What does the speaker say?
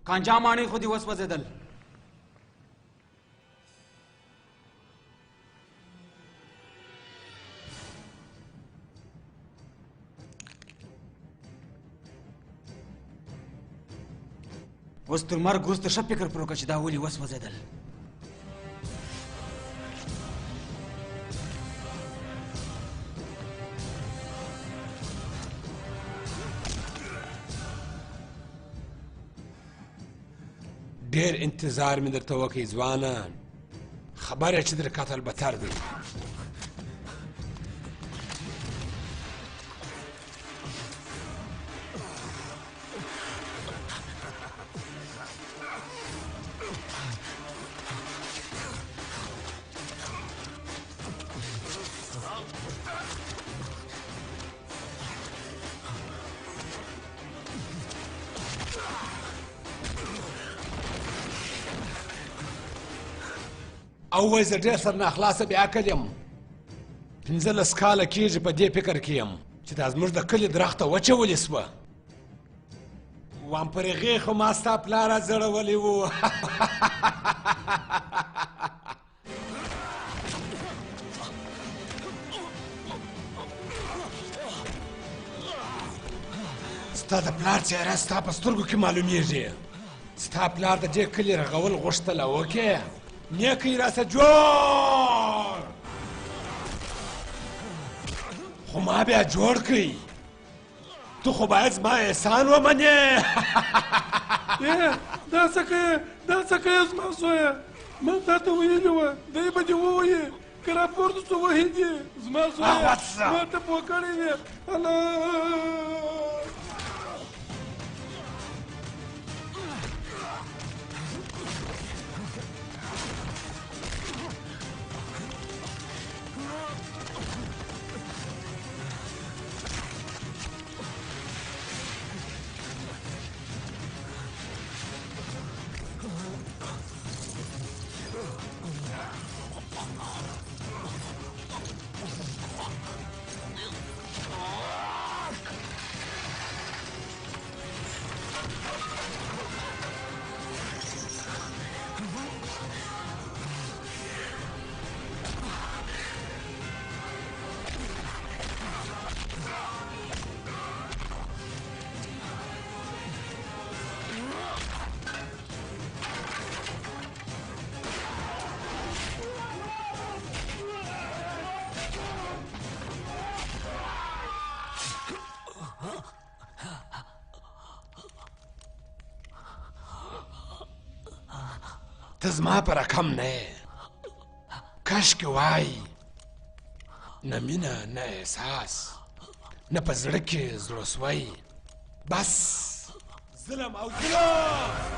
کانجا ماڼۍ خو دې وسوځېدل. اوس تر مرګ وروسته ښه فکر پر وکړه چې دا ولې وسوځېدل. ډېر انتظار مې درته وکړی ځوانان، خبره چې در قتل بتر دی. او وایي زه ډېر سر ناخلاصه بې عقل یم. 15 کاله کېږي په دې فکر کې یم چې دا زموږ د کلي درخته وچه ولې سوه. وام پر هغې خو ما ستا پلاره زړولی و. ستا د پلار څېره ستا په سترګو کې معلومیږي. ستا پلار د دې کلي رغول غوښتل او وکې نیکی راسه جوړ، خو ما بیا جوړ کړی. تو خو باید زما احسان ومنې. دا څه کوې دا څه کوې زما زویه؟ ما تا ته ویلي وه دی به دې ووایې که راپورته سو وهي دې. زما زویه ما ته پوه کړی دی. ته زما په رقم نه یې. کاشکې وایي نه مینه نه احساس نه په زړه کې زړه سوی، بس ظلم او ظلم.